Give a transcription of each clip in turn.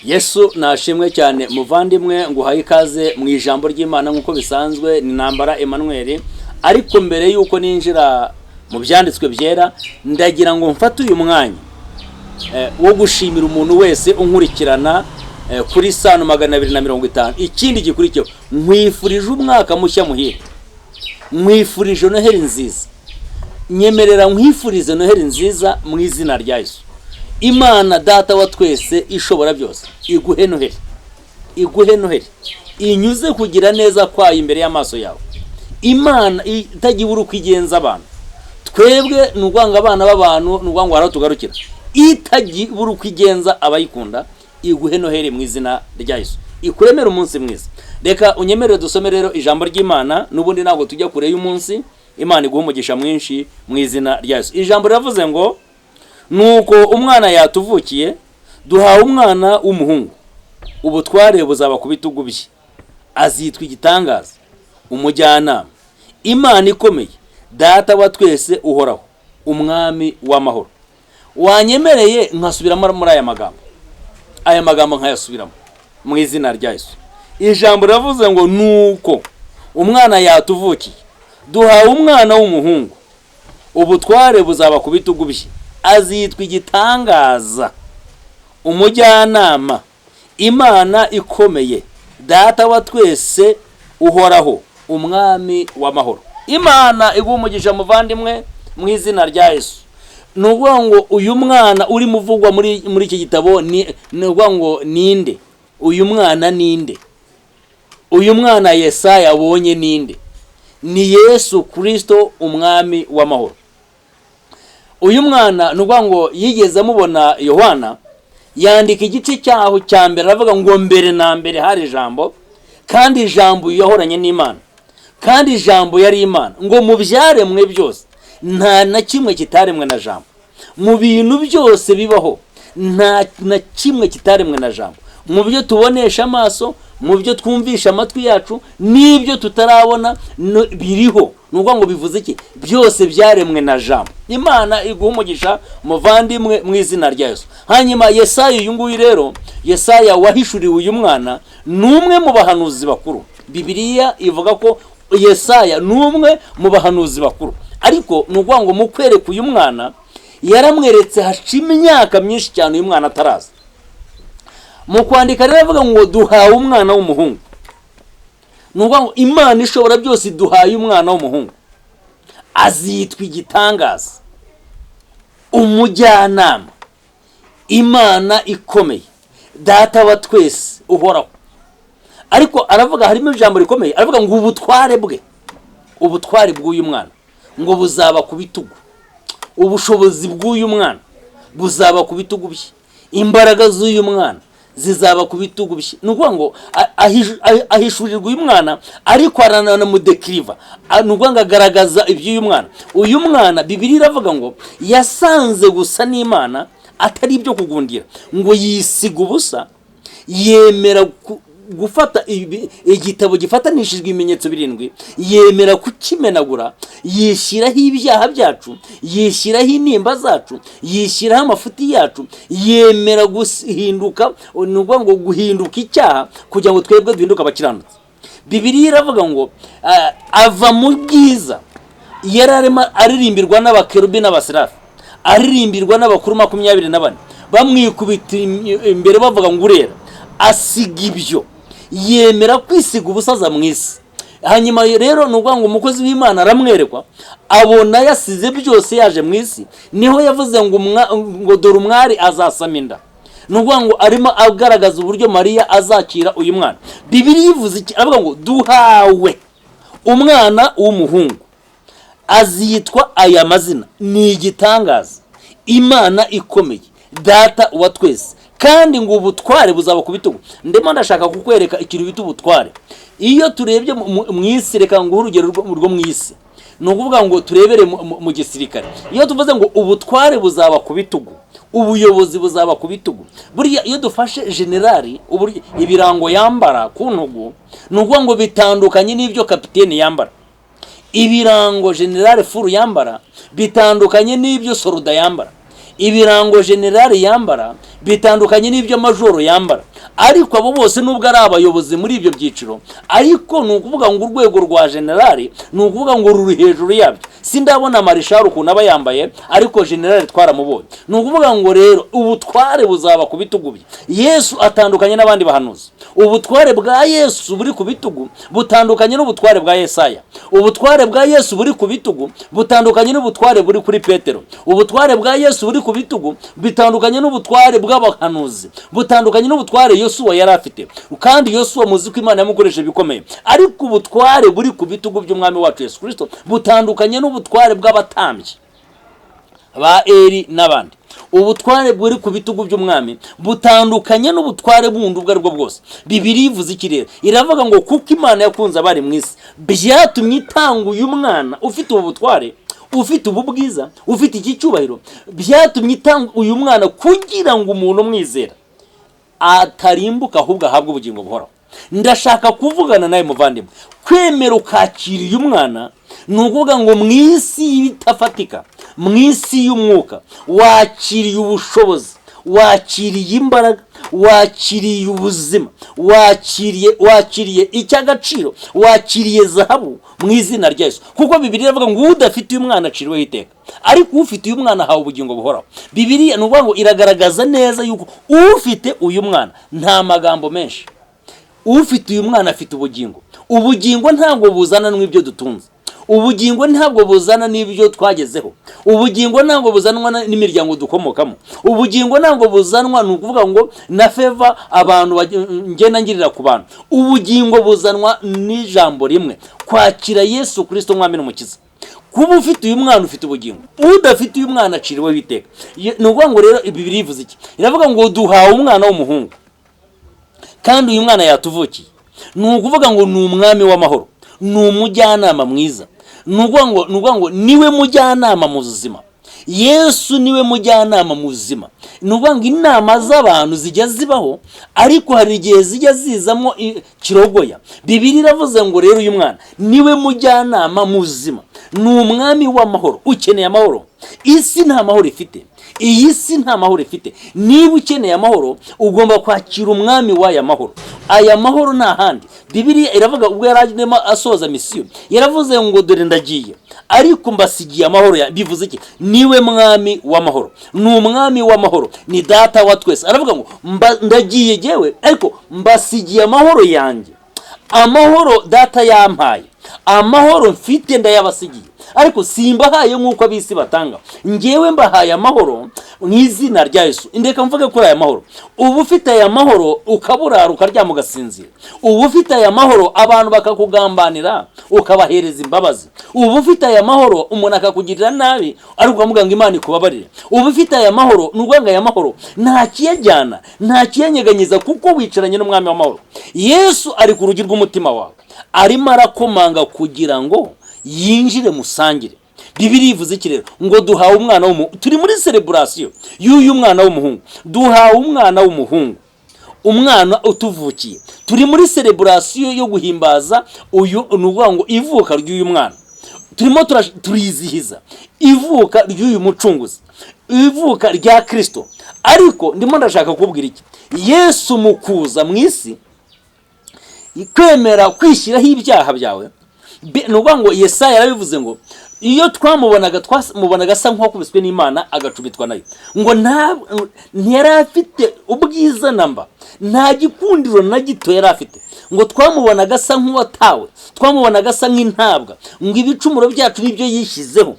Yesu nashimwe cyane muvandimwe nguhaye ikaze mu ijambo ry'Imana nkuko bisanzwe ni Ntambara Emmanuel. Ariko mbere yuko ninjira mu byanditswe byera ndagira ngo mfate uyu mwanya wo gushimira umuntu wese unkurikirana kuri sano 250. Ikindi gikurikiyeho nkwifurije umwaka mushya muhire, nkwifurije Noheli nziza, nyemerera nkwifurize Noheli nziza mu izina rya Yesu. Imana data wa twese ishobora byose iguhe Noheli, iguhe Noheli inyuze kugira neza kwayo imbere y'amaso yawe. Imana itagibura kwigenza abantu, twebwe nugwanga abana b'abantu nugwanga haro tugarukira, itagibura kwigenza abayikunda iguhe Noheli mu izina rya Yesu, ikuremera umunsi mwiza. Reka unyemerere dusome rero ijambo ry'Imana, nubundi nago tujya kure y'umunsi. Imana iguhe umugisha mwinshi mu izina rya Yesu. Ijambo riravuze ngo nuko umwana yatuvukiye, duhawe umwana w'umuhungu, ubutware buzaba ku bitugu bye, azitwa igitangaza, umujyanama, Imana ikomeye, data wa twese uhoraho, umwami w'amahoro. Wanyemereye nkasubiramo muri aya magambo nkayasubiramo mu izina rya Yesu. Ijambo riravuze ngo nuko umwana yatuvukiye, duhawe umwana w'umuhungu, ubutware buzaba ku bitugu bye, azitwa igitangaza, umujyanama, Imana ikomeye, data wa twese uhoraho, umwami w'amahoro. Imana iguha umugisha muvandimwe mu izina rya Yesu. Nuvuga ngo uyu mwana uri muvugwa muri iki gitabo nuvuga ngo ninde? Uyu mwana ninde? Uyu mwana Yesaya abonye ninde? Ni Yesu Kristo, umwami w'amahoro. Uyu mwana nuvuga ngo yigeze amubona Yohana yandika igice cyaho cya mbere, aravuga ngo mbere na mbere hari ijambo, kandi ijambo yahoranye n'Imana, kandi ijambo yari Imana, ngo mu byaremwe byose nta na kimwe kitaremwe na jambo. Mu bintu byose bibaho nta na kimwe kitaremwe na jambo. Mu byo tubonesha amaso, mu byo twumvisha amatwi yacu, n'ibyo tutarabona biriho. Nuvuga ngo bivuze iki? Byose byaremwe na jambo. Imana iguha umugisha muvandimwe mu izina rya Yesu. Hanyuma Yesaya, uyu nguyu rero Yesaya wahishuriwe uyu mwana, numwe mu bahanuzi bakuru. Bibiliya ivuga ko Yesaya numwe mu bahanuzi bakuru, ariko nuvuga ngo mu kwereka uyu mwana yaramweretse haca imyaka myinshi cyane uyu mwana ataraza. Mu kwandika rero avuga ngo duhawe umwana w'umuhungu. Nuvuga ngo Imana ishobora byose duhaye umwana w'umuhungu, azitwa igitangaza, umujyanama, Imana ikomeye, data wa twese uhoraho. Ariko aravuga harimo ijambo rikomeye, aravuga ngo ubutware bw'uyu mwana ngo buzaba ku bitugu, ubushobozi bw'uyu mwana buzaba ku bitugu bye, imbaraga z'uyu mwana zizaba ku bitugu bye. Nuvuga ngo ahishurirwa uyu mwana, ariko aranamudekiriva, nuvuga ngo agaragaza iby'uyu mwana. Uyu mwana Bibiliya iravuga ngo yasanze gusa n'Imana atari ibyo kugundira, ngo yisiga ubusa, yemera gufata igitabo gifatanishijwe ibimenyetso 7, yemera kukimenagura, yishyiraho ibyaha byacu, yishyiraho intimba zacu, yishyiraho amafuti yacu, yemera guhinduka, nuvuga ngo guhinduka icyaha kugira ngo twebwe duhinduke abakiranutsi. Bibiliya iravuga ngo ava mu bwiza, yararema aririmbirwa n'abakerubi n'abaserafi, aririmbirwa n'abakuru 24 bamwikubita imbere bavuga ngo urera, asiga ibyo, yemera kwisiga ubusaza mu isi. Hanyuma rero nuvuga ngo umukozi w'Imana aramwerekwa, abona yasize byose yaje mu isi. Niho yavuze ngo dore umwari azasama inda. Nuvuga ngo arimo agaragaza uburyo Mariya azakira uyu mwana. Bibiliya ivuze iki? Aravuga ngo duhawe umwana w'umuhungu, azitwa aya mazina, ni igitangaza, Imana ikomeye, data wa twese, kandi ngo ubutware buzaba ku bitugu. Ndimo ndashaka kukwereka ikintu bita ubutware. Iyo turebye mu isi, reka ngo urugero rwo mu isi, no kuvuga ngo turebere mu gisirikare. Iyo tuvuze ngo ubutware buzaba ku bitugu, ubuyobozi buzaba ku bitugu, buriya iyo dufashe generali ibirango yambara ku ntugu, nuvuga ngo bitandukanye n'ibyo kapiteni yambara. Ibirango generali furu yambara bitandukanye n'ibyo soruda yambara. Ibirango generali yambara bitandukanye n'ibyo majoro yambara. ariko abo bose nubwo ari abayobozi muri ibyo byiciro, ariko ni ukuvuga ngo urwego rwa generali ni ukuvuga ngo ruri hejuru yabyo. Sindabona marishari ukuntu aba yambaye, ariko generali twaramubonye. Ni ukuvuga ngo rero ubutware buzaba ku bitugu bye. Yesu atandukanye n'abandi bahanuzi. Ubutware bwa Yesu buri ku bitugu butandukanye n'ubutware bwa Yesaya. Ubutware bwa Yesu buri ku bitugu butandukanye n'ubutware buri kuri Petero. Ubutware bwa Yesu buri ku bitugu bitandukanye n'ubutware bw'abahanuzi, butandukanye n'ubutware Yosuwa yari afite. Kandi Yosuwa muzi ko Imana yamukoresheje bikomeye, ariko ubutware buri ku bitugu by'umwami wacu Yesu Kristo butandukanye n'ubutware bw'abatambyi ba Eli n'abandi. Ubutware buri ku bitugu by'umwami butandukanye n'ubutware bundi ubwo aribwo bwose. Bibiliya ivuze iki rero? Iravuga ngo kuko Imana yakunze abari mu isi, byatumye itanga uyu mwana ufite ubu butware, ufite ubu bwiza, ufite iki cyubahiro, byatumye itanga uyu mwana kugira ngo umuntu umwizera atarimbuka ahubwo ahabwe ubugingo buhoraho. Ndashaka kuvugana nawe muvandimwe, kwemera ukakira uyu mwana ni ukuvuga ngo mu isi y'ibitafatika, mu isi y'umwuka, wakiriye ubushobozi, wakiriye imbaraga, wakiriye ubuzima, wakiriye icy'agaciro, wakiriye zahabu mu izina rya Yesu. Kuko Bibiliya iravuga ngo udafite uyu mwana aciriweho iteka, ariko ufite uyu mwana ahawe ubugingo buhoraho. Bibiliya ni ukuvuga ngo iragaragaza neza yuko ufite uyu mwana, nta magambo menshi, ufite uyu mwana afite ubugingo. Ubugingo ntabwo buzana n'ibyo dutunze, ubugingo ntabwo buzana n'ibyo twagezeho, ubugingo ntabwo buzanwa n'imiryango dukomokamo, ubugingo ntabwo buzanwa ni ukuvuga ngo na feva abantu ngenda ngirira ku bantu. Ubugingo buzanwa n'ijambo rimwe, kwakira Yesu Kristo mwami n'umukiza. Kuba ufite uyu mwana ufite ubugingo, udafite uyu mwana aciriweho iteka. Ni ukuvuga ngo rero Bibiliya ivuze iki? Iravuga ngo duhawe umwana w'umuhungu, kandi uyu mwana yatuvukiye. Ni ukuvuga ngo ni umwami w'amahoro, ni umujyanama mwiza. Ni ukuvuga ngo niwe mujyanama mu buzima. Yesu niwe mujyanama mu buzima. Ni ukuvuga ngo inama z'abantu zijya zibaho, ariko hari igihe zijya zizamo kirogoya. Bibiliya iravuze ngo rero uyu mwana niwe mujyanama mu buzima, ni umwami w'amahoro. Ukeneye amahoro? Isi nta mahoro ifite, iyi si nta mahoro ifite. Niba ukeneye amahoro, ugomba kwakira umwami w'aya mahoro. Aya mahoro nta handi. Bibiliya iravuga ubwo yaragiremo asoza misiyo, yaravuze ngo dore ndagiye, ariko mbasigiye amahoro ya. Bivuze iki? Niwe mwami w'amahoro, ni umwami w'amahoro, ni data wa twese. Aravuga ngo ndagiye jewe, ariko mbasigiye amahoro yanjye. Amahoro data yampaye, amahoro mfite ndayabasigiye, ariko simbahaye nk'uko abisi batanga. Ngewe mbahaye amahoro mu izina rya Yesu. Ndeka mvuge kuri aya mahoro. Ubu ufite aya mahoro ukaburara ukaryama ugasinzira. Ubu ufite aya mahoro abantu bakakugambanira ukabahereza imbabazi. Ubu ufite aya mahoro umuntu akakugirira nabi ariko ukamuga ngo Imana ikubabarire. Ubu ufite aya mahoro n'ubwo aya mahoro nta kiyajyana, nta kiyenyeganyiza, kuko wicaranye n'umwami w'amahoro. Yesu ari ku rugi rw'umutima wawe, arimo arakomanga kugira ngo yinjire musangire. Bibiliya ivuze iki rero? Ngo duhawe umwana w'umuhungu. Turi muri celebration y'uyu mwana w'umuhungu. Duhawe umwana w'umuhungu, umwana utuvukiye. Turi muri celebration yo guhimbaza uyu nuvuga ngo ivuka ry'uyu mwana. Turimo turizihiza ivuka ry'uyu mucunguzi, ivuka rya Kristo. Ariko ndimo ndashaka kubwira iki? Yesu mukuza mu isi, kwemera kwishyiraho ibyaha byawe. Nuvuga ngo Yesaya yarabivuze ngo iyo twamubonaga asa nk'uwakubiswe n'Imana agacubitwa nayo, ngo ntiyari afite ubwiza namba, nta gikundiro na gito yari afite. Ngo twamubonaga asa nk'uwatawe, twamubonaga asa nk'intabwa, ngo ibicumuro byacu nibyo yishyizeho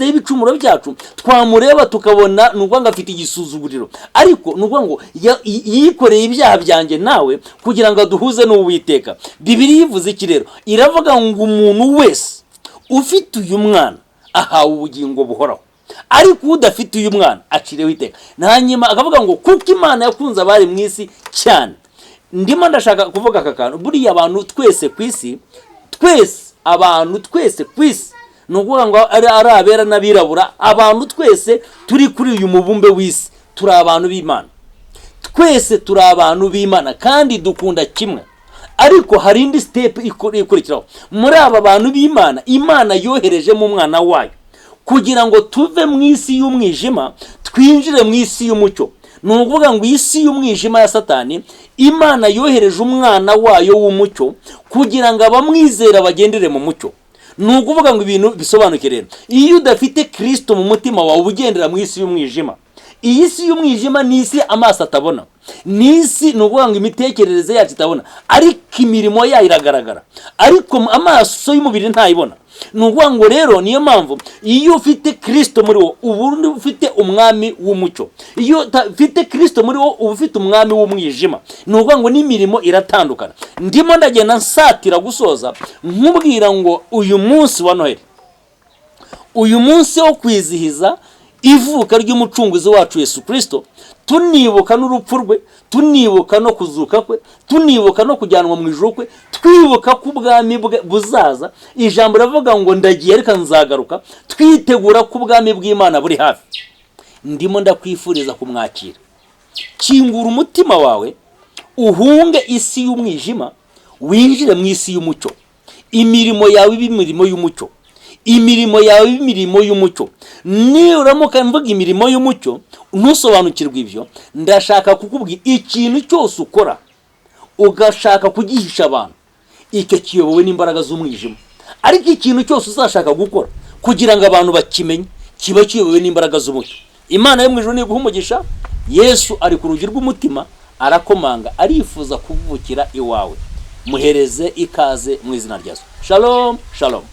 ibicumuro byacu. Twamureba tukabona nuvuga ngo afite igisuzuguriro, ariko nuvuga ngo yikoreye ibyaha byanjye nawe kugira ngo aduhuze n'Uwiteka. Bibiliya ivuze iki rero? Iravuga ngo umuntu wese ufite uyu mwana ahawe ubugingo buhoraho, ariko udafite uyu mwana aciriweho iteka. Hanyuma akavuga ngo kuko Imana yakunze abari mu isi cyane. Ndimo ndashaka kuvuga aka kantu. Buriya abantu twese ku isi, abantu twese ku isi, ni ukuvuga ngo ari abera n'abirabura, abantu twese turi kuri uyu mubumbe w'isi turi abantu b'Imana. Twese turi abantu b'Imana kandi dukunda kimwe. Ariko hari indi step ikurikiraho. Muri aba bantu b'Imana, Imana yoherejemo umwana wayo kugira ngo tuve mu isi y'umwijima twinjire mu isi y'umucyo. ni ukuvuga ngo iyi si y'umwijima ya Satani, Imana yohereje umwana wayo w'umucyo kugira ngo abamwizera bagendere mu mucyo. Ni ukuvuga ngo ibintu bisobanuke rero, iyo udafite Kristo mu mutima wawe ugendera mu isi y'umwijima. Iyi si y'umwijima ni isi amaso atabona, ni isi, ni ukuvuga ngo imitekerereze yacu itabona, ariko imirimo yayo iragaragara, ariko amaso y'umubiri ntayibona. Ni ukuvuga ngo rero niyo mpamvu iyo ufite Kristo muri wo ubundi ufite umwami w'umucyo, iyo ufite Kristo muri wo uba ufite umwami w'umwijima. Ni ukuvuga ngo n'imirimo iratandukana. Ndimo ndagenda nsatira gusoza nkubwira ngo uyu munsi wa Noheli, uyu munsi wo kwizihiza ivuka ry'umucunguzi wacu Yesu Kristo, tunibuka n'urupfu rwe, tunibuka no kuzuka kwe, tunibuka no kujyanwa mu ijuru kwe, twibuka ko ubwami bwe buzaza. Ijambo ravuga ngo ndagiye reka nzagaruka, twitegura ko ubwami bw'Imana buri hafi. Ndimo ndakwifuriza kumwakira. Kingura umutima wawe, uhunge isi y'umwijima, winjire mu isi y'umucyo. Imirimo yawe imirimo y'umucyo, imirimo yawe imirimo y'umucyo. Ni uramuka mvuga imirimo y'umucyo ntusobanukirwe ibyo, ndashaka kukubwira ikintu cyose ukora ugashaka kugihisha abantu, icyo kiyobowe n'imbaraga z'umwijima. Ariko ikintu cyose uzashaka gukora kugira ngo abantu bakimenye, kiba kiyobowe n'imbaraga z'umucyo. Imana yo mu ijuru niguha umugisha. Yesu ari ku rugi rw'umutima, arakomanga, arifuza kuvukira iwawe. Muhereze ikaze mu izina rya Yesu. Shalom, shalom.